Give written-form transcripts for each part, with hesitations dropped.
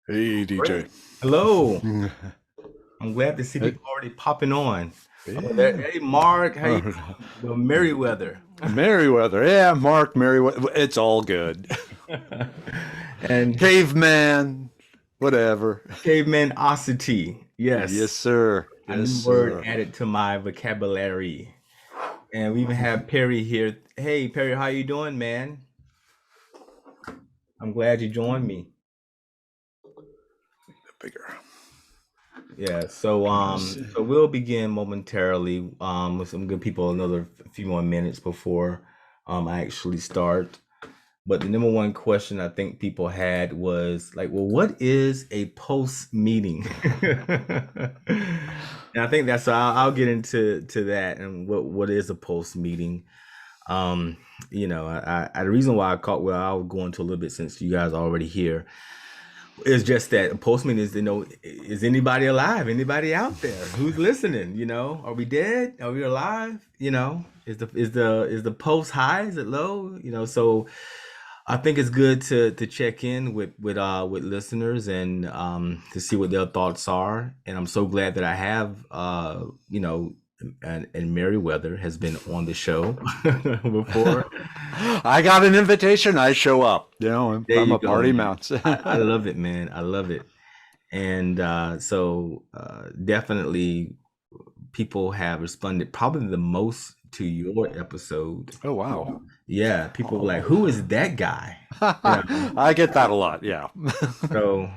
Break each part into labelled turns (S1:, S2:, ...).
S1: Hey, DJ.
S2: Great. Hello.
S1: Mm,
S2: I'm glad to see
S1: Hey,
S2: people already popping on. Oh, there,
S1: yeah.
S2: hey, Mark, how you
S1: Uh,
S2: doing? Well, Merriweather.
S1: Merriweather. Yeah, Mark Merriweather. It's all good.
S2: And
S1: Caveman. Whatever.
S2: cavemanosity.
S1: Yes,
S2: Yes,
S1: sir.
S2: a
S1: Yes,
S2: new word
S1: sir.
S2: added to my vocabulary. And we even have Perry here. Hey, Perry, how you doing, man? I'm glad you joined me.
S1: Bigger.
S2: Yeah, so
S1: Let's see.
S2: so we'll begin momentarily with some good people, another few more minutes before I actually start. But the number one question I think people had was like, well, what is a post meeting? And I think that's I'll get into that and what is a post meeting. Um, the reason why I caught well, I'll go into a little bit since you guys are already here. It's just that a post meeting is is anybody alive? Anybody out there who's listening? Are we dead? Are we alive? Is the post high? Is it low? So I think it's good to check in with listeners and to see what their thoughts are. And I'm so glad that I have and Meriwether has been on the show before.
S1: I got an invitation. I show up.
S2: There
S1: I'm
S2: you
S1: a
S2: go,
S1: party
S2: man.
S1: mouse.
S2: I love it, man. I love it. And definitely people have responded probably the most to your episode.
S1: Oh, wow.
S2: Yeah, people were like, "Who is that guy?" You know.
S1: I get that a lot. Yeah.
S2: So,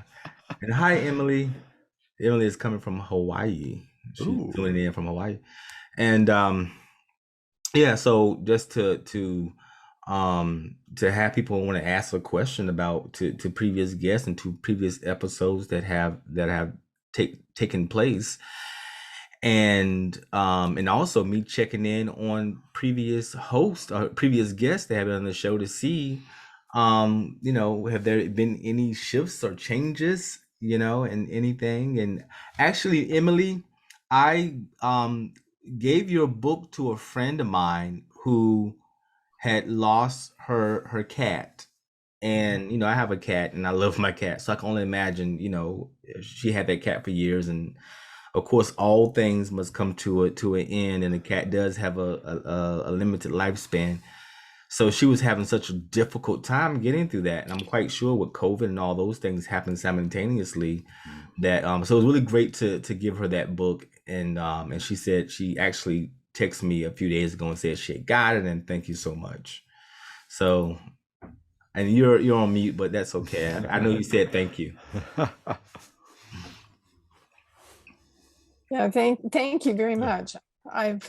S2: and hi, Emily. Emily is coming from Hawaii. She's
S1: Ooh.
S2: tuning in from Hawaii, and yeah. So just to have people want to ask a question about to previous guests and to previous episodes that have taken place, and also me checking in on previous hosts or previous guests that have been on the show to see have there been any shifts or changes in anything. And actually, Emily, I gave your book to a friend of mine who had lost her cat. And I have a cat and I love my cat, so I can only imagine, she had that cat for years. And of course, all things must come to an end, and the cat does have a limited lifespan. So she was having such a difficult time getting through that, and I'm quite sure with COVID and all those things happened simultaneously. That so it was really great to give her that book, and she said she actually texted me a few days ago and said she had got it, and thank you so much. So, and you're on mute, but that's okay. I know you said thank you.
S3: Yeah, thank you very much. I've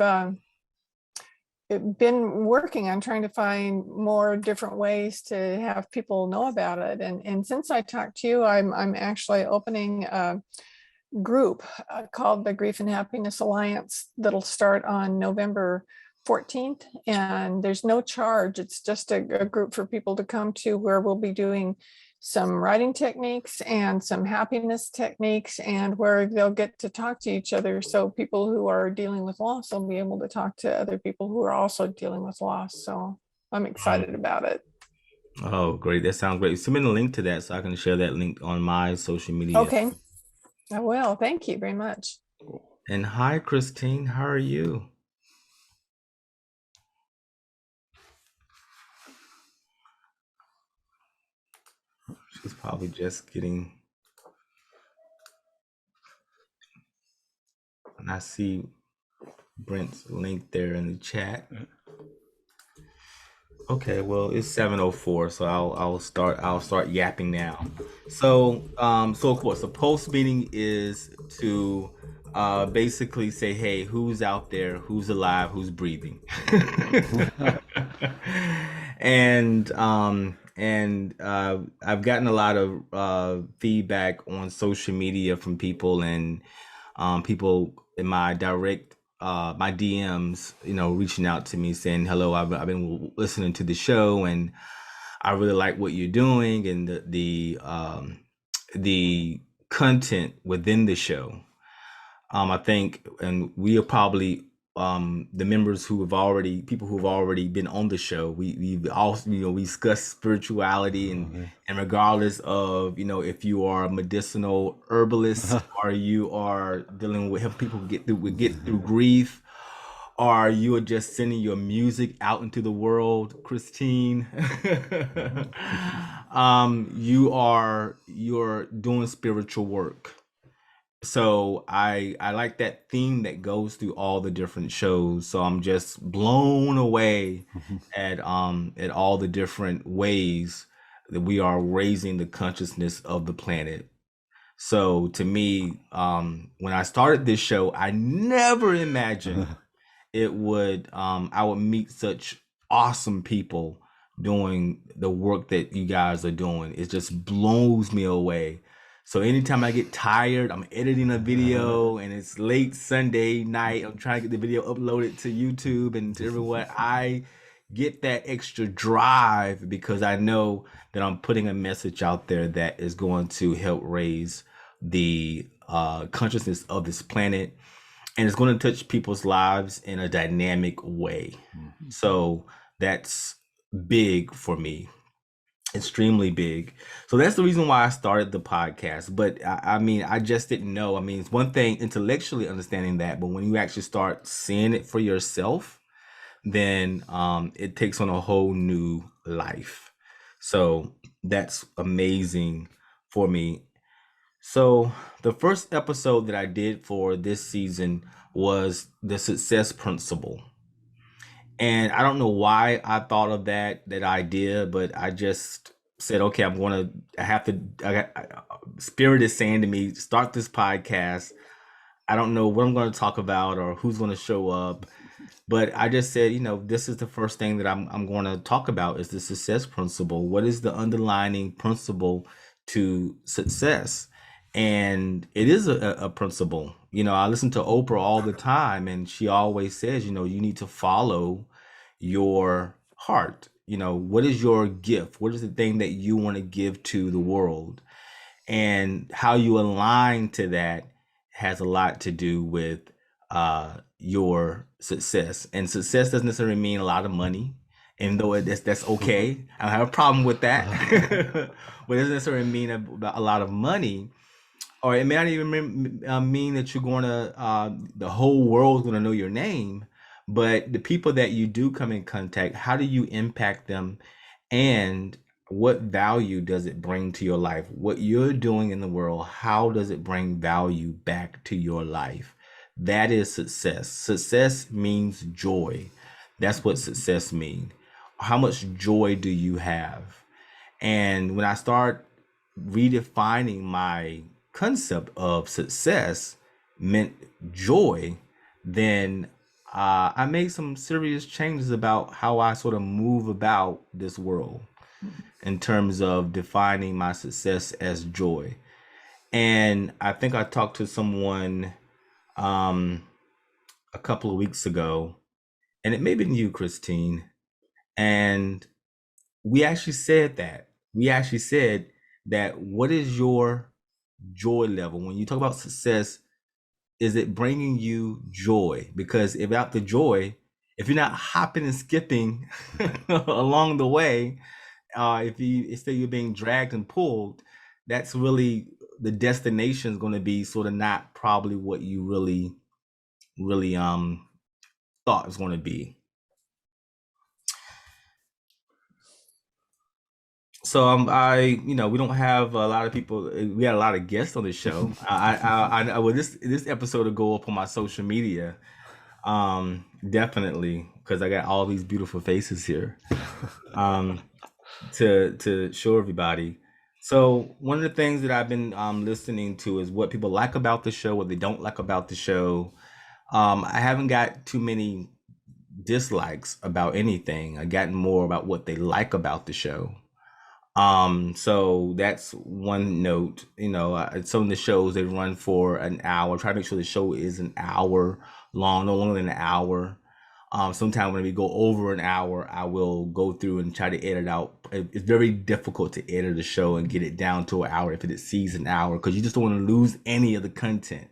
S3: been working on trying to find more different ways to have people know about it. And since I talked to you, I'm actually opening a group called the Grief and Happiness Alliance that'll start on November 14th. And there's no charge. It's just a group for people to come to where we'll be doing some writing techniques and some happiness techniques, and where they'll get to talk to each other. So people who are dealing with loss will be able to talk to other people who are also dealing with loss. So I'm excited about it.
S2: Oh, great. That sounds great. Send me the link to that so I can share that link on my social media.
S3: Okay, I will. Thank you very much.
S2: And hi, Christine. How are you? She's probably just getting. And I see Brent's link there in the chat. Okay, well it's 7:04, so I'll start yapping now. So of course the post meeting is to basically say, hey, who's out there, who's alive, who's breathing. And I've gotten a lot of feedback on social media from people, and people in my direct my DMs, reaching out to me saying, "Hello, I've been listening to the show, and I really like what you're doing, and the content within the show. I think, and we are probably the members who have already people who have already been on the show. We've also, we discuss spirituality, and regardless of, if you are a medicinal herbalist, or you are dealing with helping people get through grief, or you are just sending your music out into the world, Christine. You're doing spiritual work. So I like that theme that goes through all the different shows. So I'm just blown away at all the different ways that we are raising the consciousness of the planet. So to me, when I started this show, I never imagined I would meet such awesome people doing the work that you guys are doing. It just blows me away. So anytime I get tired, I'm editing a video and it's late Sunday night, I'm trying to get the video uploaded to YouTube and to everyone, I get that extra drive because I know that I'm putting a message out there that is going to help raise the consciousness of this planet, and it's going to touch people's lives in a dynamic way. So that's big for me, extremely big. So that's the reason why I started the podcast. But I mean, I just didn't know. I mean, it's one thing intellectually understanding that, but when you actually start seeing it for yourself, then it takes on a whole new life. So that's amazing for me. So the first episode that I did for this season was the success principle. And I don't know why I thought of that idea, but I just said, okay, Spirit is saying to me, start this podcast. I don't know what I'm going to talk about or who's going to show up. But I just said, this is the first thing that I'm going to talk about is the success principle. What is the underlying principle to success? And it is a principle. I listen to Oprah all the time, and she always says, you need to follow your heart. What is your gift? What is the thing that you want to give to the world? And how you align to that has a lot to do with your success. And success doesn't necessarily mean a lot of money, even though that's okay. I don't have a problem with that. But it doesn't necessarily mean a lot of money, or it may not even mean that you're going to the whole world's going to know your name. But the people that you do come in contact, how do you impact them, and what value does it bring to your life? What you're doing in the world, how does it bring value back to your life? That is success. Success means joy. That's what success means. How much joy do you have? And when I start redefining my concept of success meant joy, then I made some serious changes about how I sort of move about this world in terms of defining my success as joy. And I think I talked to someone a couple of weeks ago, and it may have been you, Christine, and we actually said that. We actually said that what is your joy level? When you talk about success, is it bringing you joy? Because without the joy, if you're not hopping and skipping along the way, if instead you're being dragged and pulled, that's really the destination is going to be sort of not probably what you really thought it was going to be. So we don't have a lot of people. We had a lot of guests on the show. Well, this episode will go up on my social media, definitely, because I got all these beautiful faces here, to show everybody. So one of the things that I've been listening to is what people like about the show, what they don't like about the show. I haven't got too many dislikes about anything. I gotten more about what they like about the show. So that's one note. Some of the shows they run for an hour. Try to make sure the show is an hour long, no longer than an hour. Sometimes when we go over an hour, I will go through and try to edit out. It's very difficult to edit a show and get it down to an hour if it exceeds an hour, because you just don't want to lose any of the content.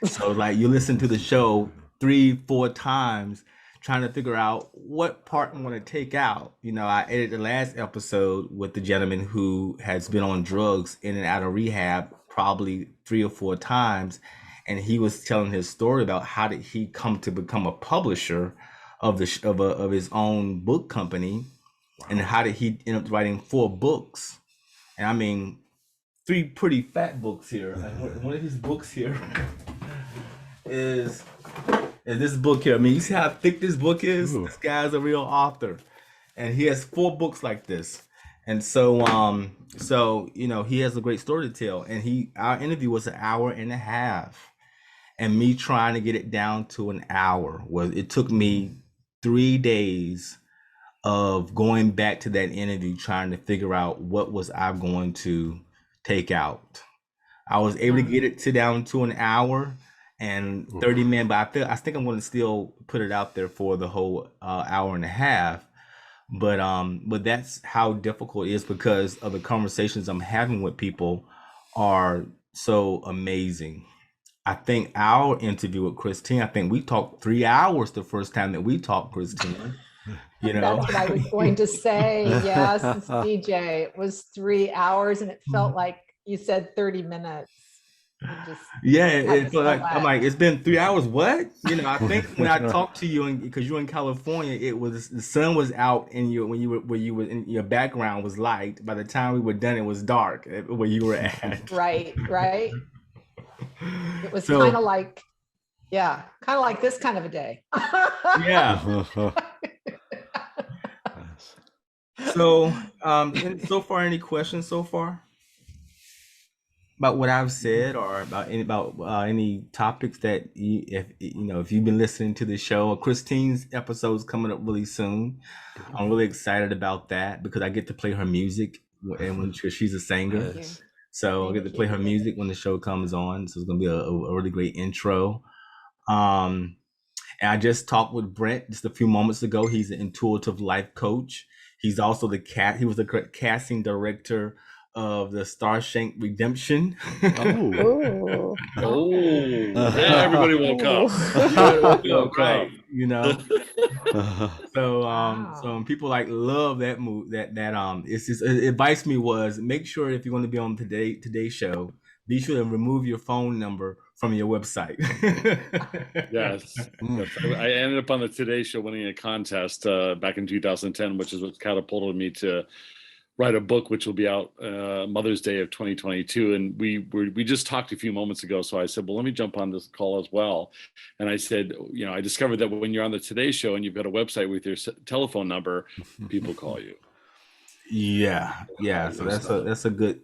S2: So like you listen to the show 3-4 times trying to figure out what part I'm going to take out. I edited the last episode with the gentleman who has been on drugs in and out of rehab probably 3 or 4 times, and he was telling his story about how did he come to become a publisher of of his own book company, and how did he end up writing 4 books. And I mean, 3 pretty fat books here. One of his books here is this book here. I mean, you see how thick this book is?
S1: Ooh.
S2: This guy's a real author, and he has 4 books like this. And so, he has a great story to tell. And our interview was an hour and a half, and me trying to get it down to an hour it took me 3 days of going back to that interview, trying to figure out what was I going to take out. I was able to get it down to an hour and 30 minutes, but I think I'm going to still put it out there for the whole hour and a half. But that's how difficult it is, because of the conversations I'm having with people are so amazing. I think our interview with Christine, I think we talked 3 hours the first time that we talked, Christine.
S4: That's what I was going to say. Yes, DJ. It was 3 hours, and it felt like you said 30 minutes.
S2: Yeah, it's like, I'm like, it's been 3 hours. What? I think when I talked to you, because you're in California, it was the sun was out, and where you were in your background was light. By the time we were done, it was dark where you were at.
S4: Right. It was kind of like this kind of a day.
S2: Yeah. So, so far, any questions so far about what I've said, or about any topics that if you've been listening to the show? Christine's episode's coming up really soon. I'm really excited about that because I get to play her music, and when she's a singer, so I get to play her music when the show comes on. So it's gonna be a really great intro. And I just talked with Brent just a few moments ago. He's an intuitive life coach. He's also he was the casting director of the Starshank Redemption.
S3: Ooh.
S5: Everybody woke up.
S2: Right, So
S4: Wow.
S2: so people love that movie. That it's just advice me was, make sure if you're going to be on today's show, be sure to remove your phone number from your website.
S5: Yes. I ended up on the Today Show winning a contest back in 2010, which is what catapulted me to write a book, which will be out Mother's Day of 2022. And we just talked a few moments ago. So I said, well, let me jump on this call as well. And I said, I discovered that when you're on the Today Show and you've got a website with your telephone number, people call you.
S2: Yeah. So that's a good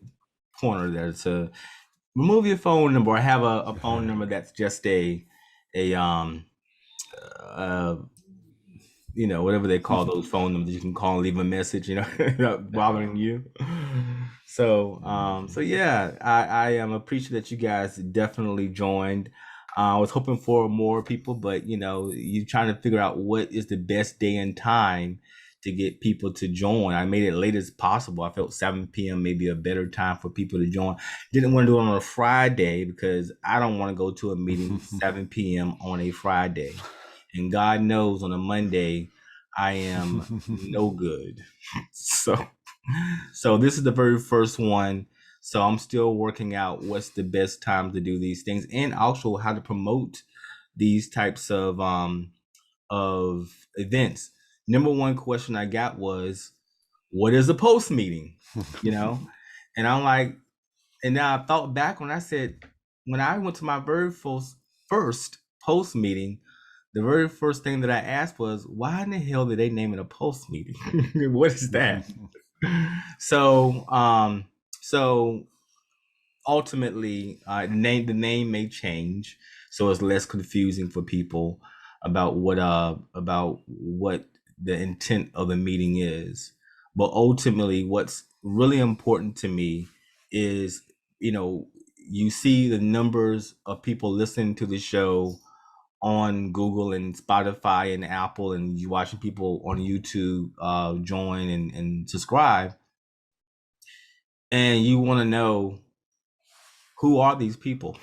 S2: corner there to remove your phone number, or have a phone number that's just whatever they call those phone numbers you can call and leave a message, not bothering you. So yeah, I am appreciative that you guys definitely joined. I was hoping for more people, but you're trying to figure out what is the best day and time to get people to join. I made it late as possible. I felt 7 p.m. may be a better time for people to join. Didn't want to do it on a Friday because I don't want to go to a meeting 7 p.m. on a Friday. And God knows on a Monday, I am no good. So this is the very first one. So I'm still working out what's the best time to do these things, and also how to promote these types of events. Number one question I got was, what is a post meeting? And I'm like, and now I thought back when I went to my very first post meeting, the very first thing that I asked was, why in the hell did they name it a post meeting? What is that? So ultimately, the name may change, so it's less confusing for people about what the intent of the meeting is. But ultimately, what's really important to me is, you see the numbers of people listening to the show on Google and Spotify and Apple, and you watching people on YouTube join and subscribe, and you want to know, who are these people?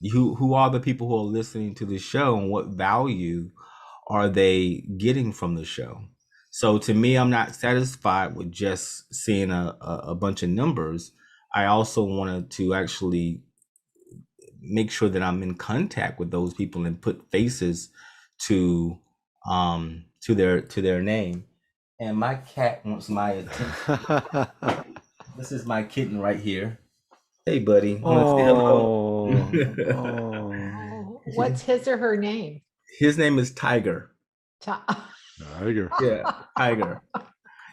S2: who are the people who are listening to the show, and what value are they getting from the show? So to me, I'm not satisfied with just seeing a bunch of numbers. I also wanted to actually make sure that I'm in contact with those people and put faces to their name. And my cat wants my attention. This is my kitten right here. Hey, buddy. Wanna say hello?
S4: Oh, what's his or her name?
S2: His name is Tiger.
S1: Tiger.
S2: Yeah, Tiger.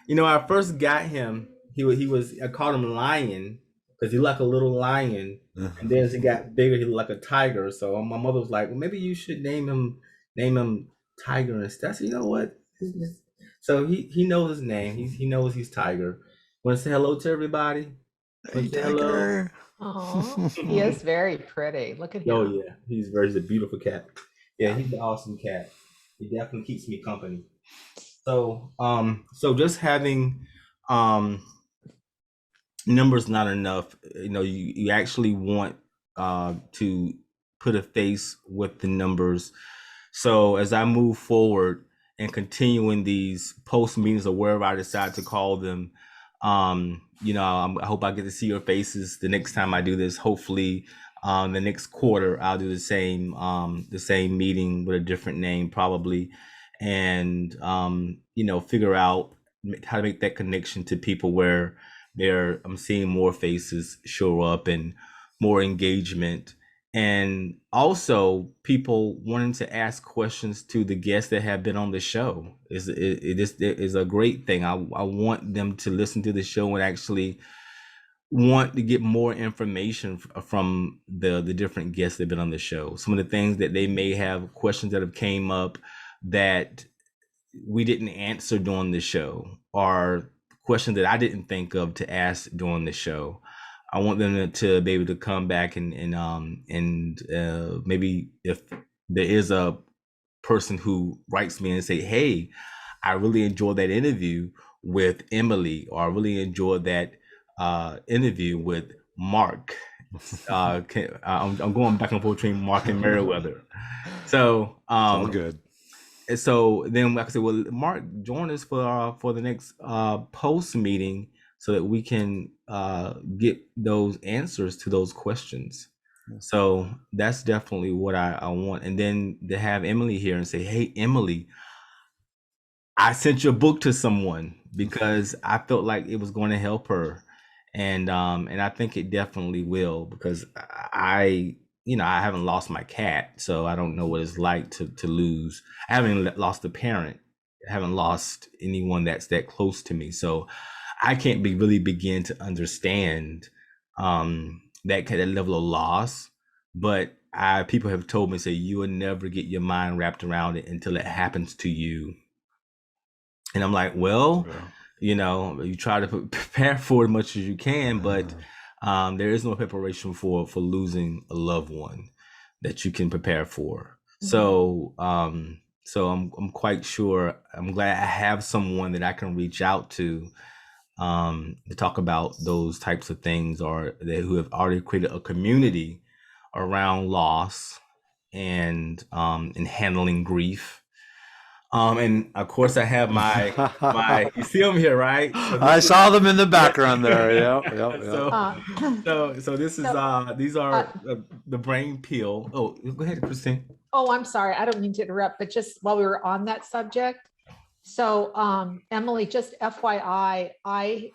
S2: You know, I first got him. He was I called him Lion because he like a little lion, and then as he got bigger, he looked like a tiger. So my mother was like, "Well, maybe you should name him Tiger instead." I said, "You know what?" So he knows his name. He knows he's Tiger. Want to say hello to everybody?
S1: Hey,
S2: Say hello.
S1: Tiger.
S4: Oh, he is very pretty. Look at him.
S2: Oh yeah, he's a beautiful cat. Yeah, he's an awesome cat. He definitely keeps me company. So so just having numbers not enough. You know, you actually want to put a face with the numbers. So as I move forward and continuing these post meetings or wherever I decide to call them, you know, I hope I get to see your faces the next time I do this. Hopefully, the next quarter I'll do the same meeting with a different name probably, and you know, figure out how to make that connection to people where I'm seeing more faces show up and more engagement, and also people wanting to ask questions to the guests that have been on the show is a great thing. I want them to listen to the show and actually want to get more information from the different guests that have been on the show. Some of the things that they may have questions that have came up that we didn't answer during the show, or questions that I didn't think of to ask during the show. I want them to be able to come back and maybe if there is a person who writes me and say, "Hey, I really enjoyed that interview with Emily," or "I really enjoyed that interview with Mark." I'm going back and forth between Mark and Meriwether. So
S1: It's all good.
S2: and so then I said, "Well, Mark, join us for the next post meeting so that we can get those answers to those questions." So that's definitely what I want. And then to have Emily here and say, "Hey, Emily, I sent your book to someone because I felt like it was going to help her." And I think it definitely will, because I you know, I haven't lost my cat, so I don't know what it's like to lose. I haven't lost a parent. I haven't lost anyone that's that close to me. So I can't really begin to understand that kind of level of loss. But people have told me, say, you will never get your mind wrapped around it until it happens to you. And I'm like, well,
S1: Yeah.
S2: you know, you try to prepare for it as much as you can, but there is no preparation for losing a loved one that you can prepare for. So so I'm quite sure, I'm glad I have someone that I can reach out to talk about those types of things, or who have already created a community around loss and handling grief. And of course I have my you see them here, right? So
S1: I saw them in the background there. Yep.
S2: So this is these are the brain peel. Oh, go ahead, Christine.
S4: Oh, I'm sorry. I don't mean to interrupt, but just while we were on that subject. So, Emily, just FYI, I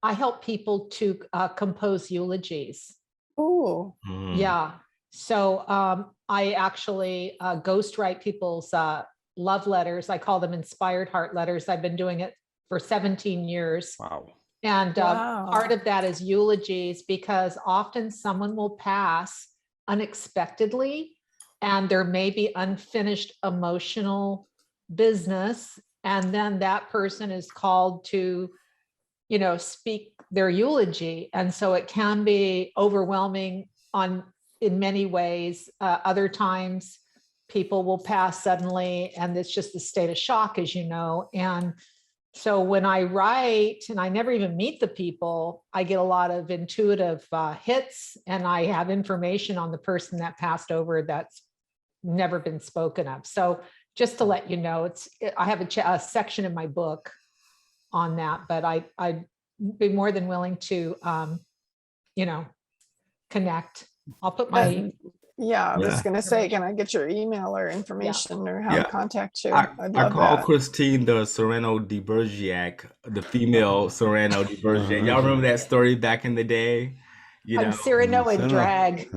S4: help people to compose eulogies.
S3: Ooh.
S4: Yeah. So I actually ghostwrite people's love letters. I call them inspired heart letters. I've been doing it for 17 years.
S1: Wow.
S4: And
S3: Wow.
S4: part of that is eulogies, because often someone will pass unexpectedly and there may be unfinished emotional business. And then that person is called to, you know, speak their eulogy. And so it can be overwhelming in many ways. Other times people will pass suddenly and it's just a state of shock, as you know. And so when I write and I never even meet the people, I get a lot of intuitive hits, and I have information on the person that passed over that's never been spoken of. So just to let you know, I have a section in my book on that, but I'd be more than willing to, connect. I'll put my,
S3: Yeah, I was
S2: Yeah.
S3: going to say, can I get your email or information or how
S2: Yeah.
S3: to contact you?
S2: I
S3: I'd love
S2: call
S3: that.
S2: Christine the Sereno de Bergerac, the female Sereno de Bergerac. Y'all remember that story back in the day? You
S4: I'm
S2: know,
S4: Cyrano in drag.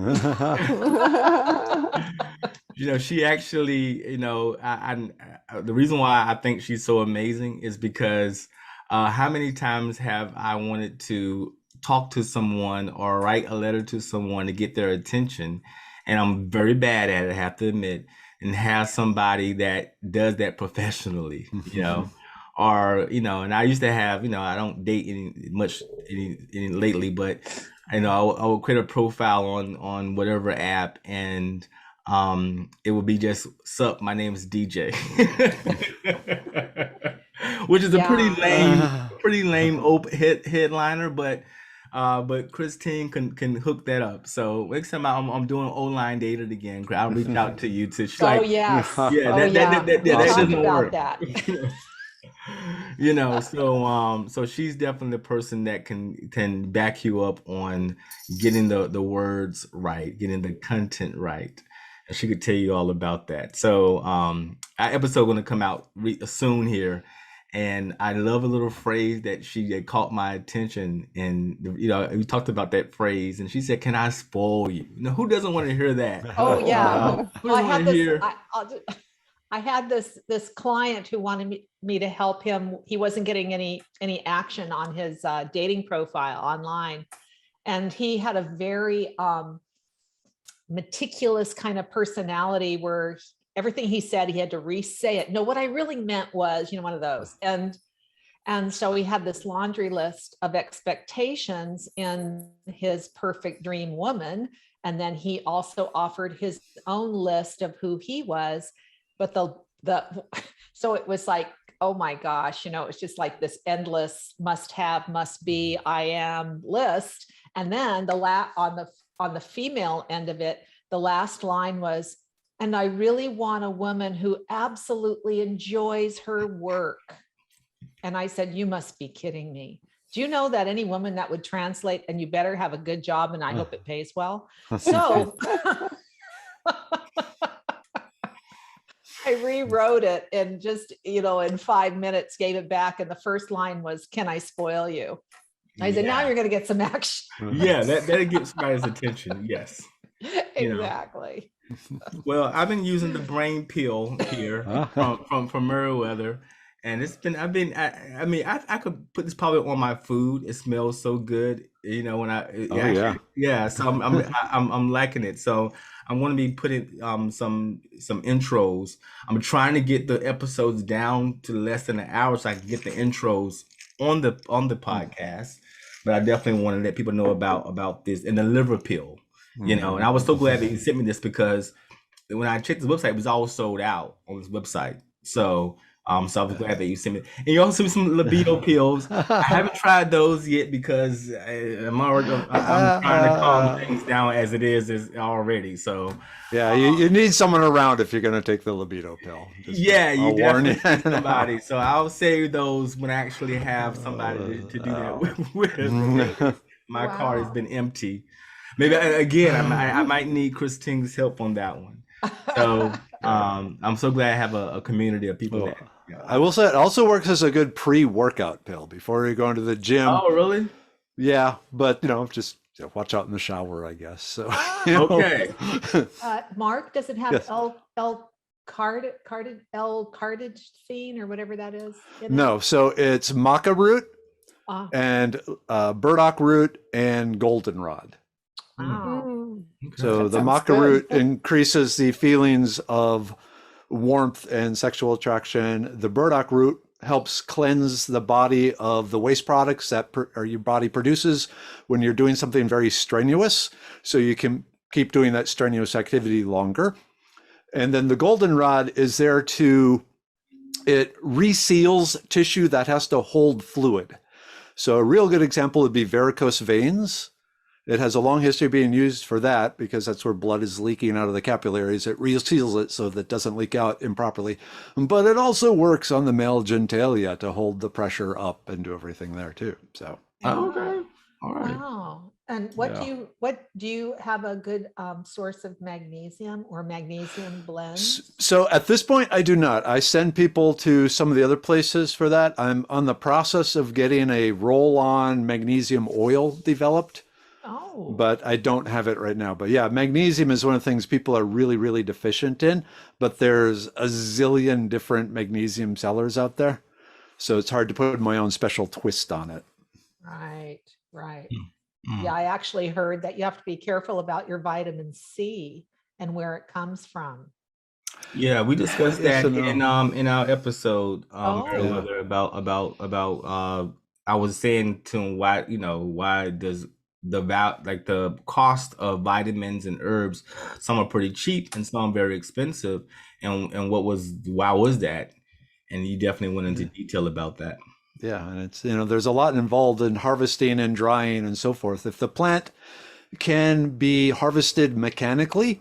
S2: she actually, the reason why I think she's so amazing is because how many times have I wanted to talk to someone or write a letter to someone to get their attention, and I'm very bad at it, I have to admit, and have somebody that does that professionally, or and I used to have, I don't date any lately, but I would create a profile on whatever app, and it would be just, sup, my name is DJ. Which is a pretty lame headliner, but Christine can hook that up. So next time I'm doing Oline Dating again, I'll reach out to you to
S4: Oh, yes.
S2: yeah,
S4: Oh, yeah.
S2: that
S4: We'll talk
S2: doesn't
S4: about
S2: work.
S4: that.
S2: So she's definitely the person that can back you up on getting the words right, getting the content right. And she could tell you all about that. So our episode going to come out soon here. And I love a little phrase that caught my attention. And, we talked about that phrase, and she said, "Can I spoil you?" Who doesn't want to hear that?
S4: Oh, yeah.
S2: Who doesn't want to hear?
S4: I had this client who wanted me to help him. He wasn't getting any action on his dating profile online. And he had a very meticulous kind of personality where everything he said, he had to re-say it. No, what I really meant was, one of those. And so he had this laundry list of expectations in his perfect dream woman. And then he also offered his own list of who he was. But so it was like, oh my gosh, it's just like this endless must have, must be, I am list. And then on the female end of it, the last line was, "And I really want a woman who absolutely enjoys her work." And I said, "You must be kidding me. Do you know that any woman that would translate, and you better have a good job and I hope it pays well?" So I rewrote it and just, in 5 minutes gave it back. And the first line was, "Can I spoil you?" I said, "Now you're going to get some action."
S2: Yeah, that'll get somebody's attention. Yes.
S4: Exactly.
S2: Well, I've been using the brain pill here from Meriwether, and I could put this probably on my food. It smells so good, when So I'm liking it. So I'm going to be putting some intros. I'm trying to get the episodes down to less than an hour so I can get the intros on the podcast. But I definitely want to let people know about this and the liver pill. And I was so glad that you sent me this, because when I checked the website, it was all sold out on this website. So I was glad that you sent me. And you also sent me some libido pills. I haven't tried those yet because I'm trying to calm things down as it is already. So
S1: yeah, you need someone around if you're going to take the libido pill.
S2: You definitely need somebody. So I'll save those when I actually have somebody to do that with. My car has been empty. Maybe again, I might need Christine's help on that one. So I'm so glad I have a community of people that.
S1: I will say it also works as a good pre-workout pill before you go into the gym.
S2: Oh, really?
S1: Yeah, but just watch out in the shower, I guess. So
S2: okay.
S4: Mark, does it have L-carnitine or whatever that is?
S1: No, so it's maca root and burdock root and goldenrod.
S4: Wow.
S1: So the maca root increases the feelings of warmth and sexual attraction. The burdock root helps cleanse the body of the waste products that your body produces when you're doing something very strenuous, so you can keep doing that strenuous activity longer. And then the goldenrod is there to it reseals tissue that has to hold fluid. So a real good example would be varicose veins. It has a long history of being used for that because that's where blood is leaking out of the capillaries. It reseals it so that it doesn't leak out improperly. But it also works on the male genitalia to hold the pressure up and do everything there too. So
S2: Okay. All right.
S4: Wow. And
S1: Yeah.
S4: what do you have a good source of magnesium or magnesium blends?
S1: So at this point, I do not. I send people to some of the other places for that. I'm on the process of getting a roll-on magnesium oil developed,
S4: Oh,
S1: but I don't have it right now. But yeah, magnesium is one of the things people are really, really deficient in, but there's a zillion different magnesium sellers out there. So it's hard to put my own special twist on it.
S4: right, right.
S2: Mm.
S4: Yeah, I actually heard that you have to be careful about your vitamin C and where it comes from.
S2: Yeah, we discussed
S1: Yes
S2: that
S1: and no.
S2: in our episode, Mary
S4: Oh,
S1: Yeah.
S2: Weather, about I was saying to him why, why does the cost of vitamins and herbs, some are pretty cheap and some very expensive, and why was that? And you definitely went into detail about that.
S1: Yeah, and it's, there's a lot involved in harvesting and drying and so forth. If the plant can be harvested mechanically,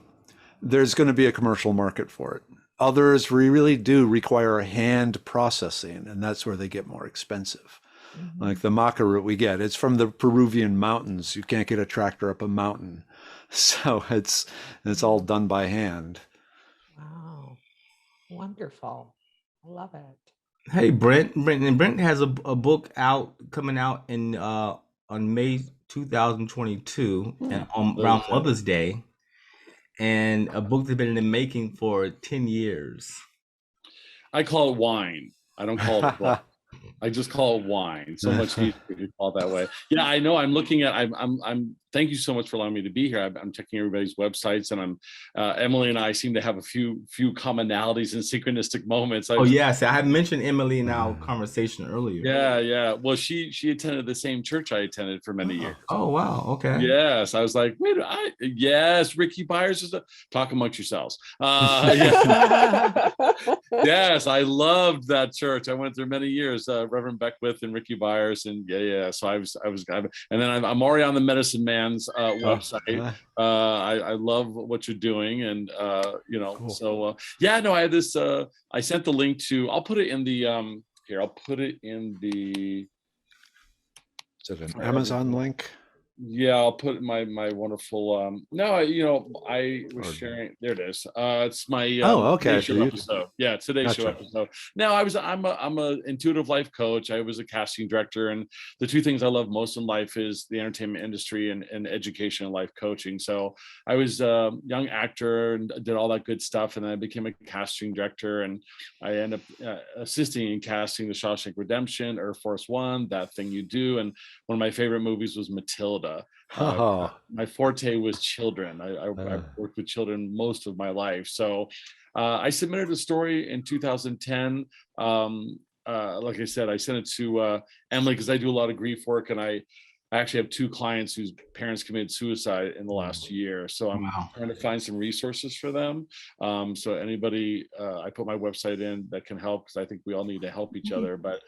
S1: there's going to be a commercial market for it. Others really do require hand processing, and that's where they get more expensive. Like the maca root we get, it's from the Peruvian mountains. You can't get a tractor up a mountain. So it's all done by hand.
S4: wow. Wonderful. I love it.
S2: Hey, Brent has a book coming out in on May 2022 and around
S5: Okay.
S2: Mother's Day, and a book that's been in the making for 10 years.
S5: I call it wine. I don't call it a book. I just call it wine. So much easier to call it that way. Yeah, I know. I'm looking at. I'm. Thank you so much for allowing me to be here. I'm checking everybody's websites, and I'm. Emily and I seem to have a few commonalities and synchronistic moments.
S2: Oh yes, I had mentioned Emily in our conversation earlier.
S5: Yeah. Well, she attended the same church I attended for many years.
S2: Oh wow, okay.
S5: Yes, I was like, yes, Ricky Byers is talk amongst yourselves. Yeah. Yes, I loved that church. I went through many years, Reverend Beckwith and Ricky Byers, and yeah. So I was, and then I'm already on the Medicine Man's website. I love what you're doing, and
S1: Cool.
S5: so yeah, no, I had this. I sent the link to. I'll put it in the here. I'll put it in the.
S1: Is it an Amazon link?
S5: Yeah, I'll put my wonderful no, I was
S1: Or-
S5: sharing, there it is. It's my
S1: Oh, okay,
S5: Today Show
S1: for YouTube.
S5: episode. Yeah, Today's Show
S1: Gotcha.
S5: episode. No, I'm a intuitive life coach. I was a casting director, and the two things I love most in life is the entertainment industry and education and life coaching. So I was a young actor and did all that good stuff, and then I became a casting director, and I ended up assisting in casting The Shawshank Redemption, Air Force One, That Thing You Do, and one of my favorite movies was Matilda.
S1: Oh.
S5: My forte was children. I worked with children most of my life. So I submitted a story in 2010. Like I said, I sent it to Emily because I do a lot of grief work, and I actually have two clients whose parents committed suicide in the last year. So I'm trying to find some resources for them. So anybody, I put my website in that can help, because I think we all need to help each other. But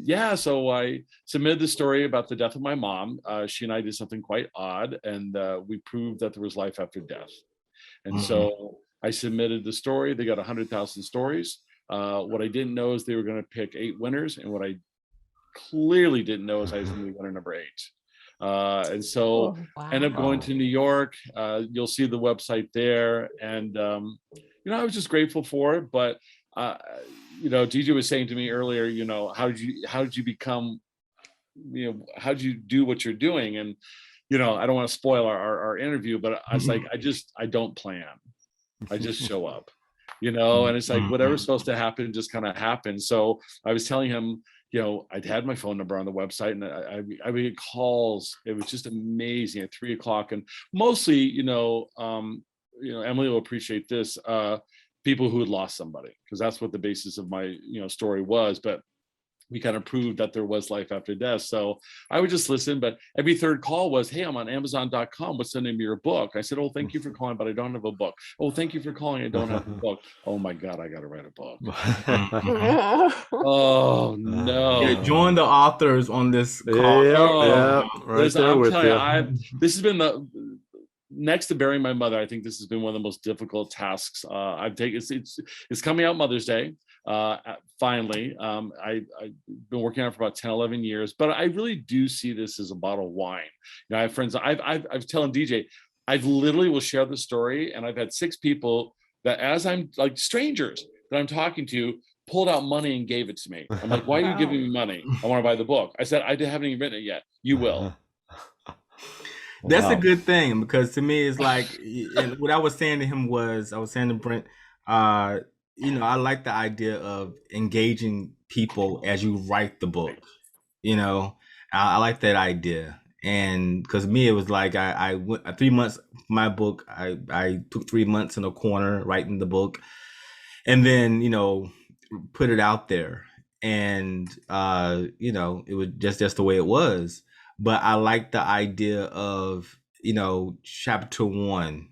S5: yeah, so I submitted the story about the death of my mom. She and I did something quite odd, and we proved that there was life after death. And so I submitted the story. They got 100,000 stories. What I didn't know is they were going to pick 8 winners, and what I clearly didn't know is I was going to be winner number 8. And so ended up going to New York. You'll see the website there. And, I was just grateful for it. But, DJ was saying to me earlier, how did you become, how did you do what you're doing? And, I don't want to spoil our interview, but I was like, I don't plan. I just show up, and it's like, whatever's supposed to happen just kind of happens. So I was telling him, I'd had my phone number on the website, and I would get calls. It was just amazing at 3:00, and mostly, Emily will appreciate this. People who had lost somebody, because that's what the basis of my, story was. But we kind of proved that there was life after death. So I would just listen, but every third call was, hey, I'm on Amazon.com. What's the name of your book? I said, oh, thank you for calling, but I don't have a book. Oh, thank you for calling. I don't have a book. Oh my God, I got to write a book. Oh no.
S2: Yeah, join the authors on this call.
S1: Yeah, right there
S5: I'm
S1: with
S5: telling
S1: you.
S5: this has been the next to burying my mother. I think this has been one of the most difficult tasks I've taken. It's coming out Mother's Day. Finally, I've been working on it for about 10, 11 years, but I really do see this as a bottle of wine. You know, I have friends, I've telling DJ, I've literally will share the story, and I've had 6 people that, as I'm like strangers that I'm talking to, pulled out money and gave it to me. I'm like, why are you giving me money? I want to buy the book. I said, I haven't even written it yet. You will.
S2: That's a good thing, because to me, it's like, and what I was saying to him was, I was saying to Brent, you know, I like the idea of engaging people as you write the book. You know, I like that idea. And because me, it was like, I went 3 months, my book, I took 3 months in a corner writing the book, and then, you know, put it out there. And, you know, it was just the way it was. But I like the idea of, you know, chapter 1.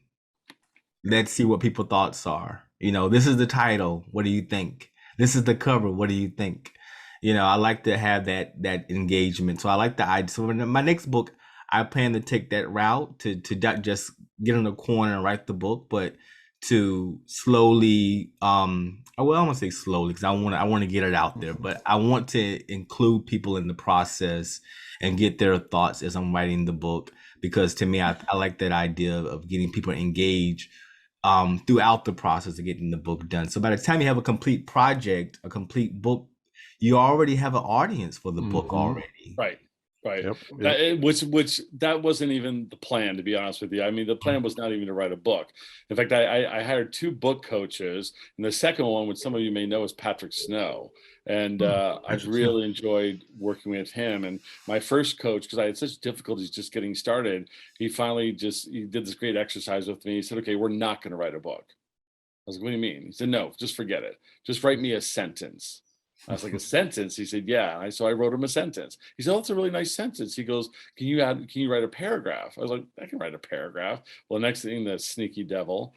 S2: Let's see what people's thoughts are. You know, this is the title. What do you think? This is the cover. What do you think? You know, I like to have that engagement. So I like the idea. So in my next book, I plan to take that route to not just get in the corner and write the book, but to slowly, well, I want to say slowly because I want to get it out there, but I want to include people in the process and get their thoughts as I'm writing the book, because to me, I like that idea of getting people engaged throughout the process of getting the book done. So by the time you have a complete project, a complete book, you already have an audience for the book already.
S5: Right.
S1: Yep.
S5: Which that wasn't even the plan, to be honest with you. I mean, the plan was not even to write a book. In fact, I hired 2 book coaches, and the second one, which some of you may know, is Patrick Snow. And I've really enjoyed working with him. And my first coach, because I had such difficulties just getting started, he finally he did this great exercise with me. He said, okay, we're not going to write a book. I was like, what do you mean? He said, no, just forget it. Just write me a sentence. I was like, a sentence? He said, yeah. So I wrote him a sentence. He said, oh, that's a really nice sentence. He goes, can you write a paragraph? I was like, I can write a paragraph. Well, next thing, the sneaky devil,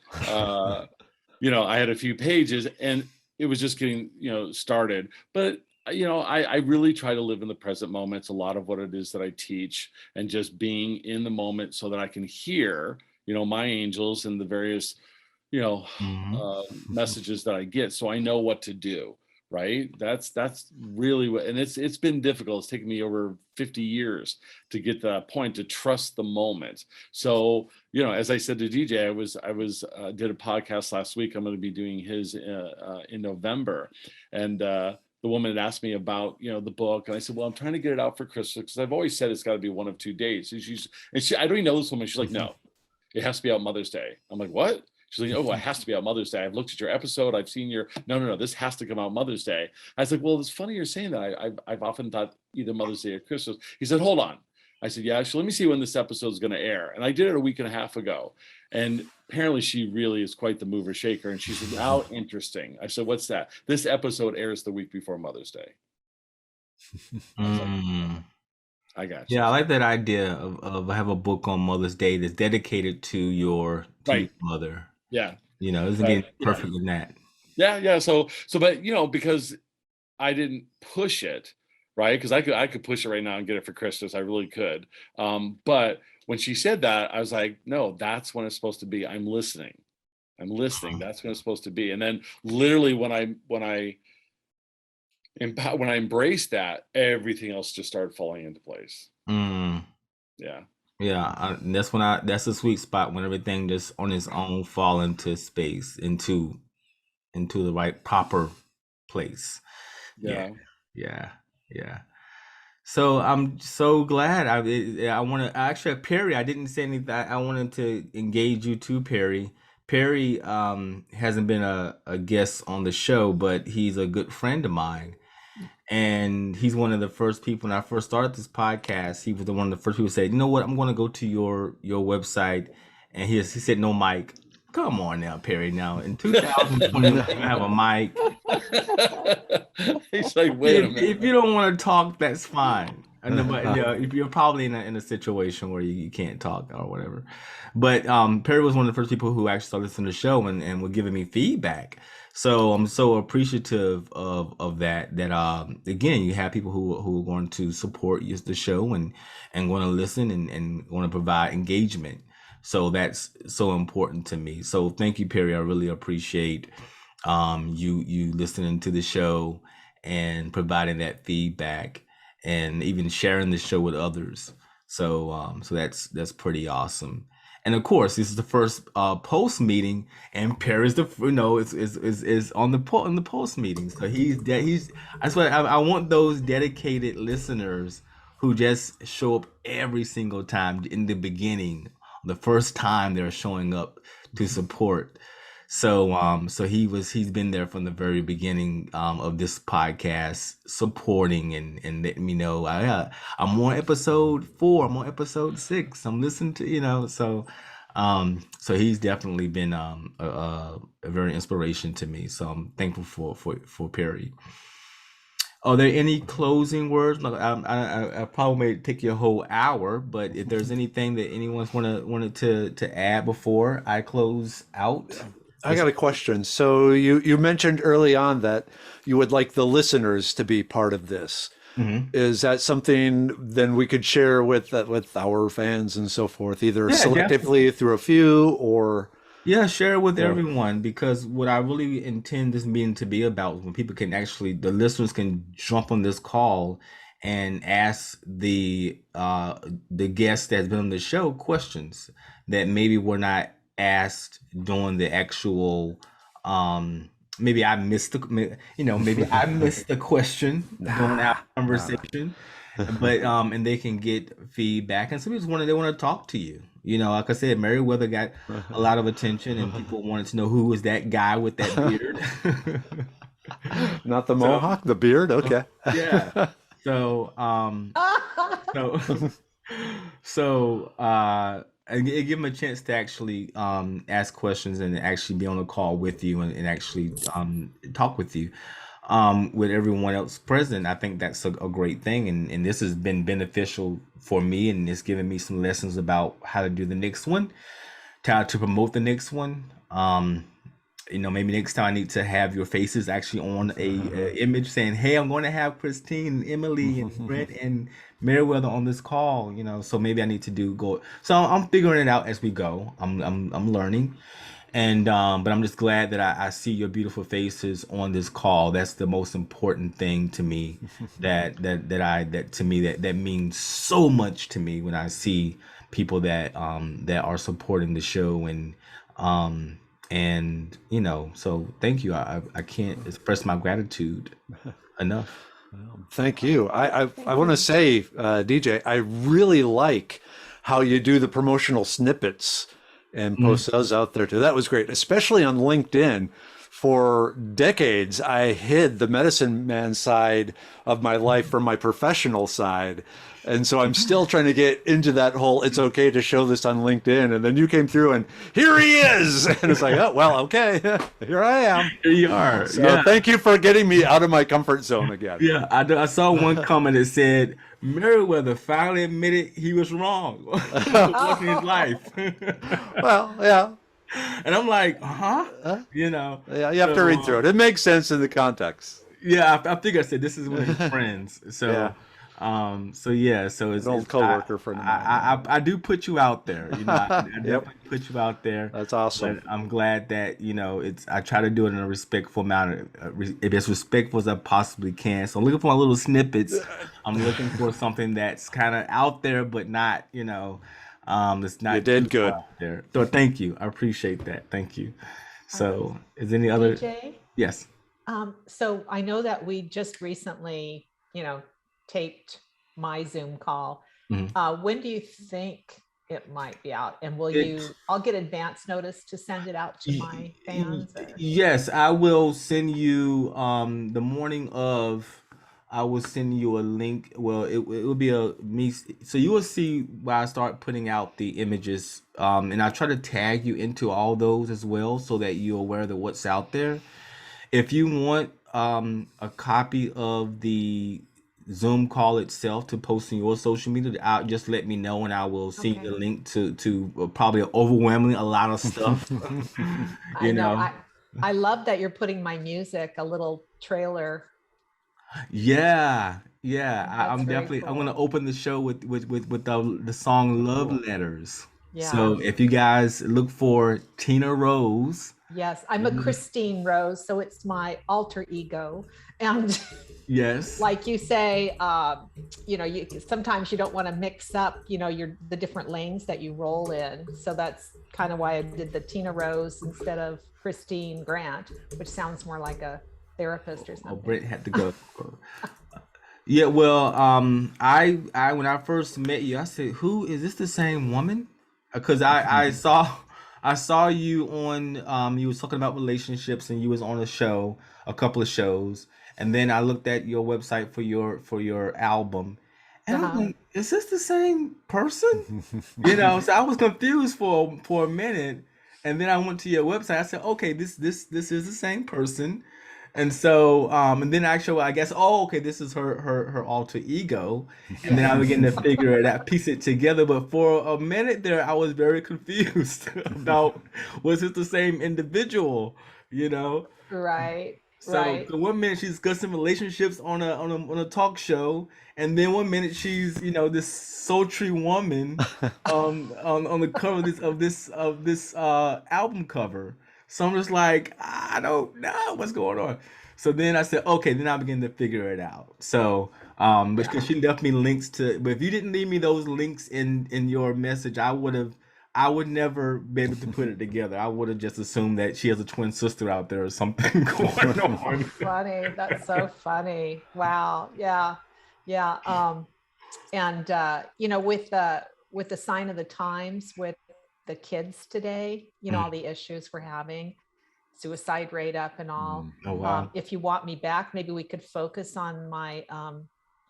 S5: you know, I had a few pages, and it was just getting, you know, started. But, you know, I really try to live in the present moment. It's a lot of what it is that I teach, and just being in the moment so that I can hear, you know, my angels and the various, you know, messages that I get, so I know what to do. Right. That's really what, and it's been difficult. It's taken me over 50 years to get to that point, to trust the moment. So, you know, as I said to DJ, I did a podcast last week. I'm going to be doing his in November. And the woman had asked me about, you know, the book. And I said, well, I'm trying to get it out for Christmas, because I've always said it's got to be one of 2 days. And she, I don't even know this woman. She's like, no, it has to be out Mother's Day. I'm like, what? She's like, oh, it has to be out Mother's Day. I've looked at your episode. I've seen your, no, this has to come out Mother's Day. I was like, well, it's funny you're saying that. I've often thought either Mother's Day or Christmas. He said, hold on. I said, yeah, actually, let me see when this episode is going to air. And I did it a week and a half ago. And apparently she really is quite the mover shaker. And she said, how interesting. I said, what's that? This episode airs the week before Mother's Day. I got you.
S2: Yeah, I like that idea of have a book on Mother's Day that's dedicated to your mother.
S5: Yeah.
S2: You know, isn't it perfect in that?
S5: Yeah. So, but you know, because I didn't push it, right? Because I could push it right now and get it for Christmas. I really could. But when she said that, I was like, no, that's when it's supposed to be. I'm listening. That's when it's supposed to be. And then literally when I embraced that, everything else just started falling into place. Yeah.
S2: Yeah, that's the sweet spot, when everything just on its own fall into space, into the right proper place. Yeah. So I'm so glad. I want to actually, Perry, I didn't say anything. I wanted to engage you too, Perry. Perry hasn't been a guest on the show, but he's a good friend of mine. And he's one of the first people, when I first started this podcast, he was one of the first people who said, you know what, I'm going to go to your website. And he said, no, Mike, Come on now, Perry. Now in 2020, you have a mic.
S5: He's like, wait a minute.
S2: If you don't want to talk, that's fine. But if you're probably in a situation where you can't talk or whatever. But Perry was one of the first people who actually started listening to the show and were giving me feedback. So I'm so appreciative of that. That again, you have people who are going to support the show and going to listen and going to provide engagement. So that's so important to me. So thank you, Perry. I really appreciate you listening to the show and providing that feedback and even sharing the show with others. So that's pretty awesome. And of course, this is the first post meeting, and Perry's is on the post meeting. So that's what I want, those dedicated listeners who just show up every single time in the beginning, the first time they're showing up to support. So he's been there from the very beginning of this podcast, supporting and letting me know I'm on episode 4, I'm on episode 6, I'm listening to so he's definitely been a very inspiration to me. So I'm thankful for Perry. Are there any closing words? Look, I probably may take you a whole hour, but if there's anything that anyone's wanted to add before I close out.
S1: I got a question. So you mentioned early on that you would like the listeners to be part of this. Mm-hmm. Is that something then we could share with our fans and so forth, either selectively definitely through a few or?
S2: Yeah, share it with everyone, because what I really intend this meeting to be about, when people can actually, the listeners can jump on this call and ask the guest that's been on the show questions that maybe were not asked during the actual maybe I missed the question during our conversation. But and they can get feedback, and some people they want to talk to you. Like I said, Meriwether got a lot of attention, and people wanted to know who was that guy with that beard.
S1: Not the mohawk, the beard. Okay.
S2: Yeah. So and give them a chance to actually ask questions and actually be on a call with you and actually talk with you with everyone else present. I think that's a great thing, and this has been beneficial for me, and it's given me some lessons about how to do the next one, how to promote the next one. Maybe next time I need to have your faces actually on a image saying, hey, I'm going to have Christine and Emily and Brent and Meriwether on this call, so maybe I need to go. So I'm figuring it out as we go. I'm learning. And but I'm just glad that I see your beautiful faces on this call. That's the most important thing to me. that means so much to me when I see people that are supporting the show so thank you. I can't express my gratitude enough.
S1: Thank you. I want to say, DJ, I really like how you do the promotional snippets and post those out there too. That was great, especially on LinkedIn. For decades, I hid the medicine man side of my life from my professional side. And so I'm still trying to get into that whole, it's okay to show this on LinkedIn. And then you came through and here he is. And it's like, oh, well, okay, here I am.
S2: Here you are.
S1: So thank you for getting me out of my comfort zone again.
S2: Yeah, I saw one comment that said, Meriwether finally admitted he was wrong with his life.
S1: Well, yeah.
S2: And I'm like,
S1: Yeah, you have to read through it. It makes sense in the context.
S2: Yeah, I think I said this is one of his friends. So so it's
S1: an old coworker friend of mine.
S2: I do put you out there. I definitely put you out there.
S1: That's awesome.
S2: But I'm glad that I try to do it in a respectful manner, as respectful as I possibly can. So I'm looking for my little snippets. I'm looking for something that's kind of out there, but not it's not.
S1: You did good
S2: there. So thank you. I appreciate that. Thank you. So is any other?
S4: DJ?
S2: Yes.
S4: So I know that we just recently, taped my Zoom call. Mm-hmm. When do you think it might be out? And I'll get advance notice to send it out to my fans?
S2: Yes, I will send you the morning of I will send you a link. Well, it will be a me. So you will see where I start putting out the images. And I try to tag you into all those as well, so that you're aware of what's out there. If you want a copy of the Zoom call itself to post in your social media, just let me know and I will send you
S4: Okay.
S2: the link to probably overwhelmingly a lot of stuff.
S4: I
S2: You
S4: know.
S2: know.
S4: I love that you're putting my music, a little trailer.
S2: Yeah, yeah.
S4: That's
S2: I'm
S4: very
S2: definitely. I'm gonna
S4: cool.
S2: open the show with the song
S1: Oh,
S2: "Love
S1: cool.
S2: Letters."
S4: Yeah.
S2: So if you guys look for Tina Rose,
S4: Yes. I'm a Christine Rose, so it's my alter ego. And
S2: yes,
S4: like you say, you sometimes you don't want to mix up, the different lanes that you roll in. So that's kind of why I did the Tina Rose instead of Christine Grant, which sounds more like a therapist or
S2: oh,
S4: something.
S2: Brent had to go. Yeah, well, I when I first met you, I said, "Who is this? The same woman?" Because I saw you on you was talking about relationships and you was on a show, a couple of shows, and then I looked at your website for your album, and I'm
S4: Uh-huh.
S2: like, "Is this the same person?" So I was confused for a minute, and then I went to your website. I said, "Okay, this is the same person." And so, and then actually, I guess, oh, okay, this is her alter ego. And then I
S4: Yes.
S2: began to figure it out, piece it together. But for a minute there, I was very confused about was it the same individual, you know?
S4: Right.
S2: So
S4: Right.
S2: the one minute she's discussing relationships on a talk show, and then one minute she's this sultry woman on the cover of this album cover. So I'm just like, I don't know what's going on. So then I said, okay, then I begin to figure it out. So
S4: Yeah.
S2: because she left me links to, but if you didn't leave me those links in your message, I would never be able to put it together. I would have just assumed that she has a twin sister out there or something going on.
S4: Funny. That's so funny. Wow. Yeah. Yeah. And with the sign of the times with the kids today, all the issues we're having, suicide rate up and all.
S2: Oh wow.
S4: If you want me back, maybe we could focus on my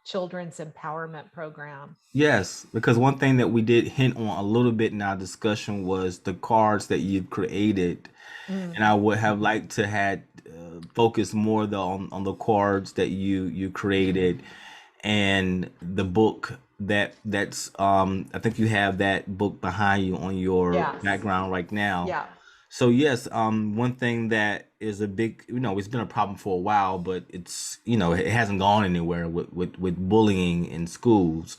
S4: children's empowerment program.
S2: Yes, because one thing that we did hint on a little bit in our discussion was the cards that you've created,
S4: Mm,
S2: and I would have liked to had focused more on the cards that you created and the book that's I think you have that book behind you on your
S4: yes.
S2: background right now.
S4: Yeah.
S2: So yes, one thing that is a big, it's been a problem for a while, but it's, it hasn't gone anywhere with bullying in schools.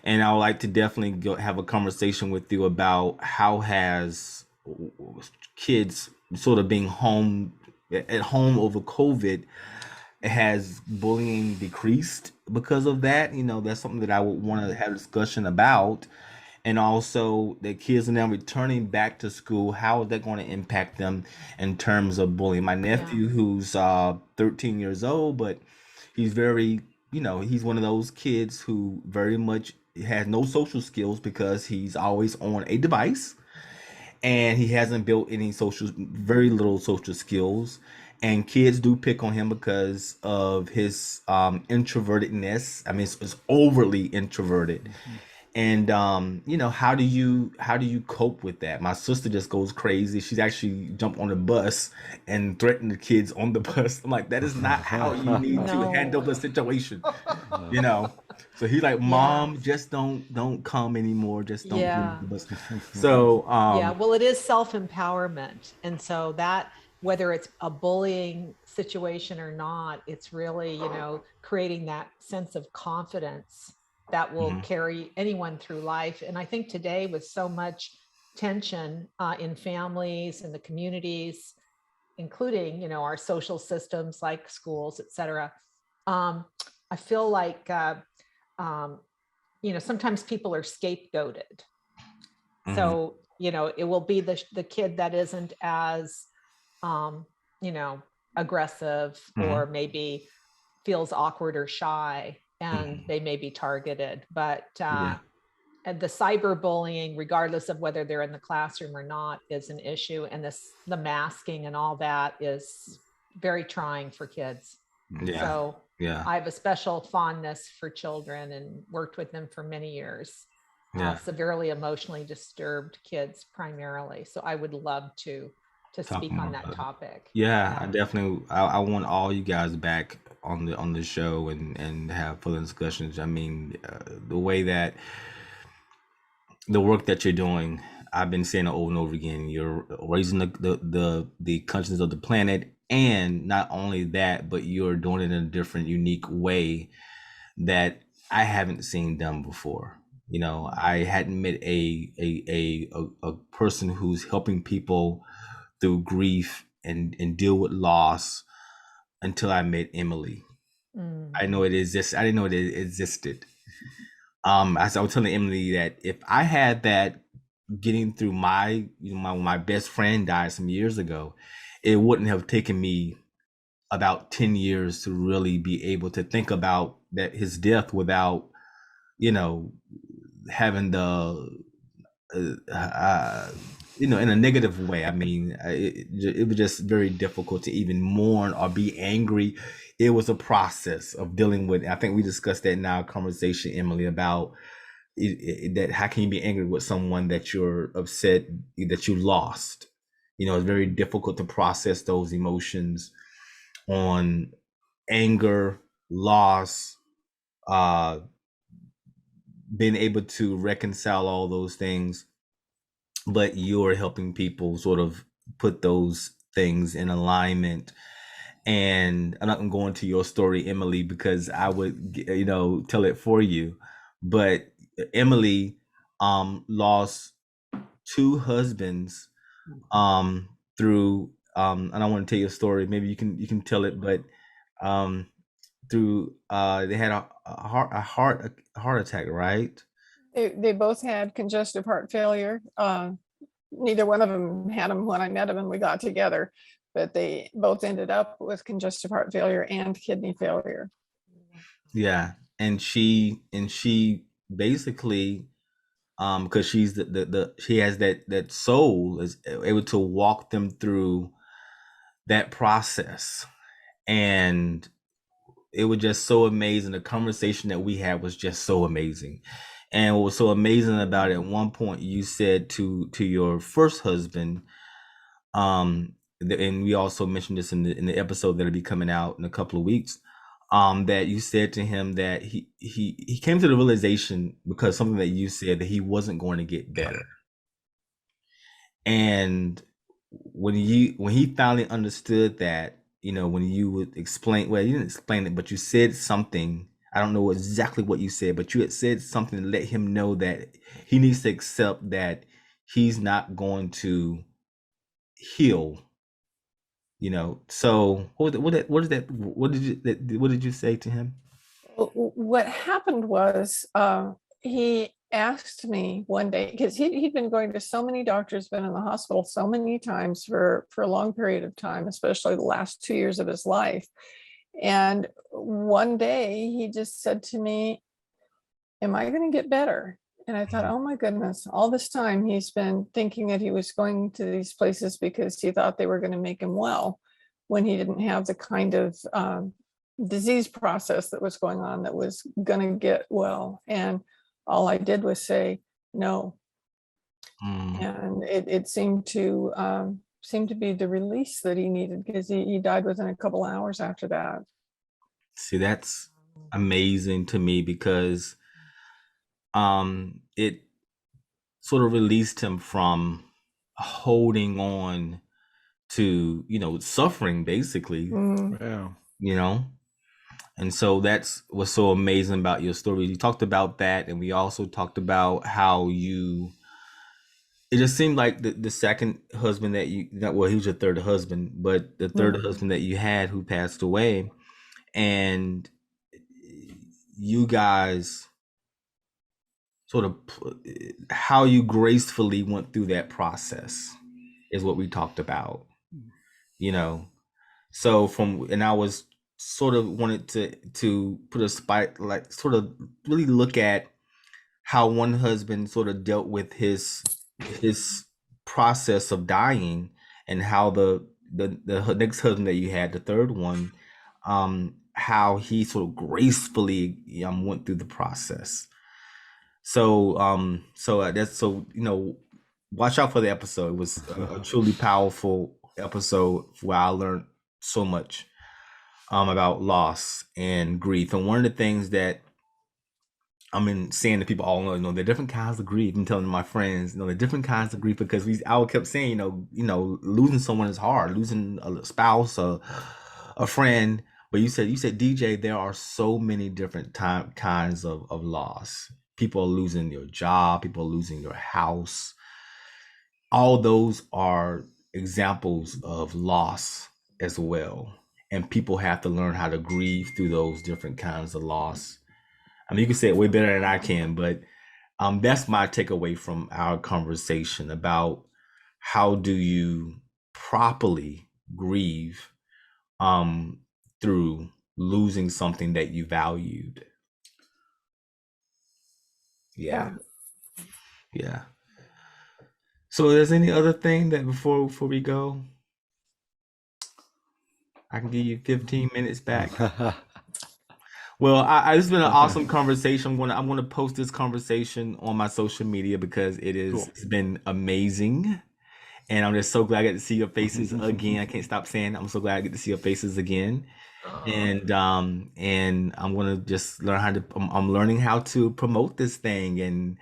S2: And I would like to definitely go have a conversation with you about how has kids sort of being home at home over COVID, has bullying decreased because of that? That's something that I would want to have a discussion about. And also the kids are now returning back to school. How is that going to impact them in terms of bullying? My
S4: Yeah.
S2: nephew, who's 13 years old, but he's very, he's one of those kids who very much has no social skills because he's always on a device and he hasn't built any very little social skills. And kids do pick on him because of his introvertedness. I mean, it's overly introverted. And how do you cope with that? My sister just goes crazy. She's actually jumped on the bus and threatened the kids on the bus. I'm like, that is not how you need to handle
S4: No.
S2: the situation, you know. So he's like,
S4: Yeah.
S2: Mom, just don't come anymore. Just don't get on
S4: Yeah.
S2: the bus. So
S4: Yeah. Well, it is self-empowerment. And so that, whether it's a bullying situation or not, it's really, creating that sense of confidence that will
S2: mhm,
S4: carry anyone through life. And I think today, with so much tension in families and the communities, including, our social systems like schools, et cetera, um, I feel like, um, sometimes people are scapegoated.
S2: mhm,
S4: So, it will be the kid that isn't as, um, you know, aggressive, or
S2: mhm,
S4: maybe feels awkward or shy, and
S2: mhm.
S4: they may be targeted. But
S2: Yeah.
S4: and the cyberbullying, regardless of whether they're in the classroom or not, is an issue. And the masking and all that is very trying for kids.
S2: Yeah.
S4: So
S2: Yeah.
S4: I have a special fondness for children and worked with them for many years.
S2: Yeah.
S4: Severely emotionally disturbed kids primarily. So I would love to
S2: Talk
S4: speak
S2: more
S4: on that
S2: about it.
S4: topic.
S2: Yeah, I definitely. I want all you guys back on the show and have full discussions. I mean, the way that the work that you're doing, I've been saying it over and over again. You're raising the consciousness of the planet, and not only that, but you're doing it in a different, unique way that I haven't seen done before. You know, I hadn't met a person who's helping people through grief and deal with loss until I met Emily. I know it exists. I didn't know it existed. As I was telling Emily that if I had that getting through my best friend died some years ago, it wouldn't have taken me about 10 years to really be able to think about that his death without, having the in a negative way. I mean, it was just very difficult to even mourn or be angry. It was a process of dealing with. I think we discussed that in our conversation, Emily, about that. How can you be angry with someone that you're upset that you lost? It's very difficult to process those emotions on anger, loss, uh, being able to reconcile all those things, but you're helping people sort of put those things in alignment. And I'm not gonna go into your story, Emily, because I would, tell it for you. But Emily lost two husbands through and I want to tell you a story. Maybe you can tell it, but through they had a heart attack, right?
S3: They both had congestive heart failure. Neither one of them had them when I met them and we got together, but they both ended up with congestive heart failure and kidney failure.
S2: Yeah, and she basically because she's the she has that soul is able to walk them through that process. And it was just so amazing. The conversation that we had was just so amazing. And what was so amazing about it, at one point you said to your first husband, and we also mentioned this in the episode that'll be coming out in a couple of weeks, that you said to him that he came to the realization, because something that you said, that he wasn't going to get better. And when he finally understood that, when you would explain, well, you didn't explain it, but you said something. I don't know exactly what you said, but you had said something to let him know that he needs to accept that he's not going to heal. So what did you say to him?
S3: What happened was he asked me one day, because he'd been going to so many doctors, been in the hospital so many times for a long period of time, especially the last 2 years of his life. And one day he just said to me, am I going to get better? And I thought, oh my goodness, all this time he's been thinking that he was going to these places because he thought they were going to make him well, when he didn't have the kind of disease process that was going on that was going to get well. And all I did was say no. And it seemed to be the release that he needed, because he died within a couple hours after that.
S2: See, that's amazing to me, because it sort of released him from holding on to suffering, basically.
S1: Yeah.
S2: And so that's what's so amazing about your story. You talked about that, and we also talked about how it just seemed like the second husband well, he was your third husband, but the third husband that you had, who passed away, and you guys sort of how you gracefully went through that process is what we talked about. So and I was sort of wanted to put a spot, like sort of really look at how one husband sort of dealt with his process of dying, and how the next husband that you had, the third one, how he sort of gracefully went through the process. So watch out for the episode. It was a truly powerful episode where I learned so much about loss and grief. And one of the things that saying that people all know, there are different kinds of grief. I'm telling my friends, there are different kinds of grief, because I kept saying, losing someone is hard, losing a spouse, a friend. But you said, DJ, there are so many different kinds of loss. People are losing your job, people are losing your house. All those are examples of loss as well. And people have to learn how to grieve through those different kinds of loss. You can say it way better than I can, but that's my takeaway from our conversation about how do you properly grieve through losing something that you valued. Yeah. So there's any other thing that before we go, I can give you 15 minutes back. Well, this has been an awesome conversation. I'm gonna post this conversation on my social media because it's been amazing. And I'm just so glad I get to see your faces again. I can't stop saying I'm so glad I get to see your faces again. And I'm gonna just I'm learning how to promote this thing. And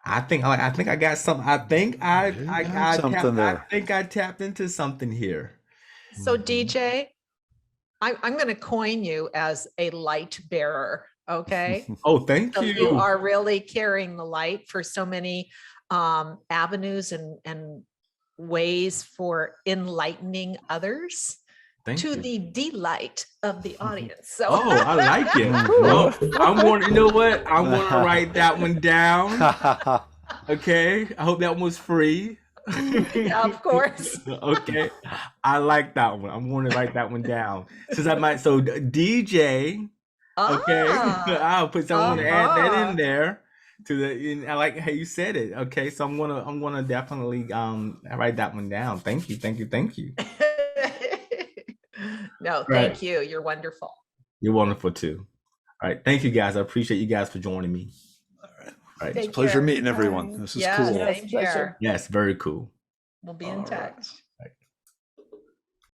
S2: I think I got something. I think I tapped into something here.
S4: So DJ, I'm going to coin you as a light bearer. Okay.
S2: Oh, thank
S4: So
S2: you.
S4: you are really carrying the light for so many avenues and ways for enlightening others to the delight of the audience. So
S2: I like it. Well, I'm going to, you know what? I'm going to write that one down. Okay. I hope that one was free.
S4: Yeah, of course.
S2: Okay. I like that one. I'm going to write that one down. So DJ. Okay. I'll put someone to add that in there. I like how you said it. Okay, so I'm gonna definitely write that one down. Thank you.
S4: No, thank you. You're wonderful.
S2: You're wonderful too. All right, thank you guys. I appreciate you guys for joining me. All right.
S1: It's a pleasure meeting everyone. This is cool.
S4: Same here.
S2: Yes, very cool.
S4: We'll be in touch.
S2: Right.